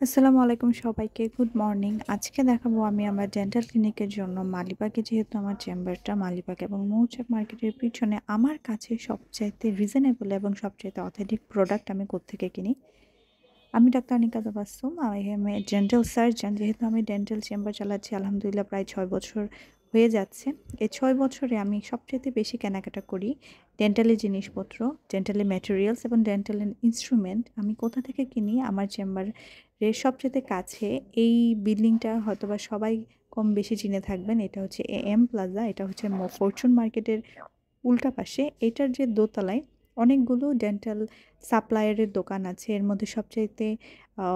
আসসালামু আলাইকুম সবাইকে। Good morning. আজকে দেখাবো আমি আমার ডেন্টাল ক্লিনিকের জন্য মালিবাগে যেহেতু আমার চেম্বারটা মালিবাগ এবং মৌচাক মার্কেটের পিছনে আমার কাছে সবচাইতে রিজনেবল এবং সবচাইতে অথেন্টিক প্রোডাক্ট আমি কোত্থেকে কিনি। আমি doctor Anika Tabassum. I M A dental surgeon. যেহেতু আমি ডেন্টাল চেম্বার চালাচ্ছি আলহামদুলিল্লাহ প্রায় ৬ বছর হয়ে যাচ্ছে। এই ৬ বছরে আমি সবচাইতে বেশি কেনাকাটা করি ডেন্টালের জিনিসপত্র, ডেন্টালের ম্যাটেরিয়ালস এবং ডেন্টালের ইন্সট্রুমেন্ট। আমি কোথা থেকে কিনি? আমার চেম্বারের সবচাইতে কাছে এই বিল্ডিংটা হয়তোবা সবাই কম বেশি চিনে থাকবেন। এটা হচ্ছে এএম প্লাজা। এটা হচ্ছে ফরচুন মার্কেটের উল্টা পাশে। এটার যে দোতলায় অনেকগুলো ডেন্টাল সাপ্লায়ারের দোকান আছে। এর মধ্যে সবচাইতে আ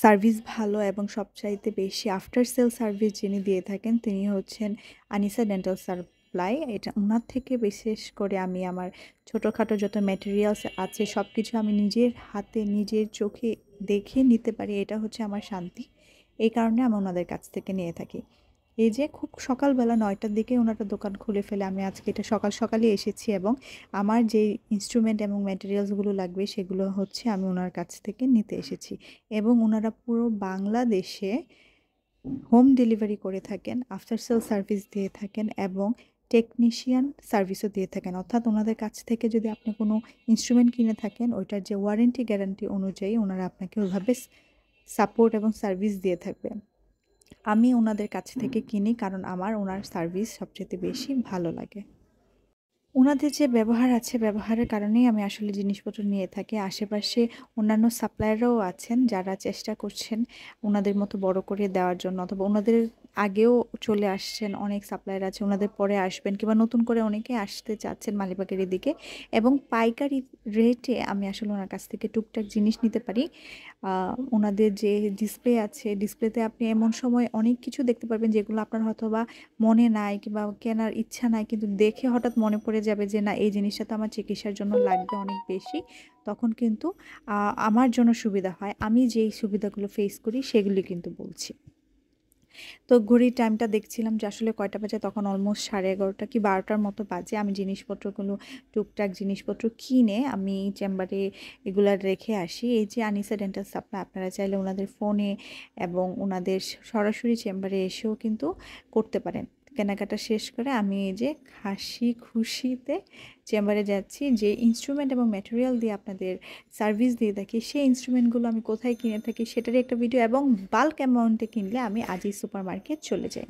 সার্ভিস ভালো এবং সবচাইতে বেশি আফটার সেল সার্ভিস যিনি দিয়ে থাকেন তিনি হচ্ছেন আনিসা ডেন্টাল সাপ্লাই। এটা উনার থেকে বিশেষ করে আমি আমার ছোটোখাটো যত ম্যাটেরিয়ালস আছে সবকিছু আমি নিজের হাতে নিজের চোখে দেখে নিতে পারি। এটা হচ্ছে আমার শান্তি। এই কারণে আমি ওনাদের কাছ থেকে নিয়ে থাকি। এই যে খুব সকালবেলা ৯টার দিকে ওনারা দোকান খুলে ফেলে। আমি আজকে এটা সকালই এসেছি এবং আমার যে ইন্সট্রুমেন্ট এবং ম্যাটেরিয়ালসগুলো লাগবে সেগুলো হচ্ছে আমি ওনার কাছ থেকে নিতে এসেছি। এবং ওনারা পুরো বাংলাদেশে হোম ডেলিভারি করে থাকেন, আফটার সেল সার্ভিস দিয়ে থাকেন এবং টেকনিশিয়ান সার্ভিসও দিয়ে থাকেন। অর্থাৎ ওনাদের কাছ থেকে যদি আপনি কোনো ইন্সট্রুমেন্ট কিনে থাকেন ওইটার যে ওয়ারেন্টি গ্যারান্টি অনুযায়ী ওনারা আপনাকে ওইভাবে সাপোর্ট এবং সার্ভিস দিয়ে থাকবে। আমি ওনাদের কাছ থেকে কিনি কারণ আমার ওনার সার্ভিস সবচাইতে বেশি ভালো লাগে। উনাদের যে ব্যবহার আছে, ব্যবহারের কারণেই আমি আসলে জিনিসপত্র নিয়ে থাকি। আশেপাশে অন্যান্য সাপ্লায়াররাও আছেন যারা চেষ্টা করছেন উনাদের মতো বড় করে দেওয়ার জন্য, অথবা ওনাদের আগেও চলে আসছেন অনেক সাপ্লায়ার আছে, ওনাদের পরে আসবেন কিংবা নতুন করে অনেকে আসতে চাচ্ছেন মালিবাগের এদিকে এবং পাইকারি রেটে আমি আসলে ওনার কাছ থেকে টুকটাক জিনিস নিতে পারি। ওনাদের যে ডিসপ্লে আছে, ডিসপ্লেতে আপনি এমন সময় অনেক কিছু দেখতে পারবেন যেগুলো আপনার হয়তোবা মনে নাই কিংবা কেনার ইচ্ছা নাই, কিন্তু দেখে হঠাৎ মনে পড়ে যাবে যে না এই জিনিসটা তো আমার চিকিৎসার জন্য লাগবে অনেক বেশি। তখন কিন্তু আমার জন্য সুবিধা হয়। আমি যেই সুবিধাগুলো ফেস করি সেগুলি কিন্তু বলছি। তো ঘড়ির টাইমটা দেখছিলাম যে আসলে কয়টা বাজে, তখন অলমোস্ট 11:30 কি 12টার মতো বাজে। আমি জিনিসপত্রগুলো টুকটাক জিনিসপত্র কিনে আমি চেম্বারে এগুলা রেখে আসি। এই যে আনিসা ডেন্টাল সাপ্লাই, আপনারা চাইলে ওনাদের ফোনে এবং ওনাদের সরাসরি চেম্বারে এসেও কিন্তু করতে পারেন। কেনাকাটা শেষ করে আমি এই যে হাসি খুশিতে চেম্বারে যাচ্ছি। যে ইনস্ট্রুমেন্ট এবং ম্যাটেরিয়াল দিয়ে আপনাদের সার্ভিস দিয়ে থাকি সেই ইনস্ট্রুমেন্টগুলো আমি কোথায় কিনে থাকি সেটারই একটা ভিডিও, এবং বাল্ক অ্যামাউন্টে কিনলে আমি আজই সুপার মার্কেট চলে যাই।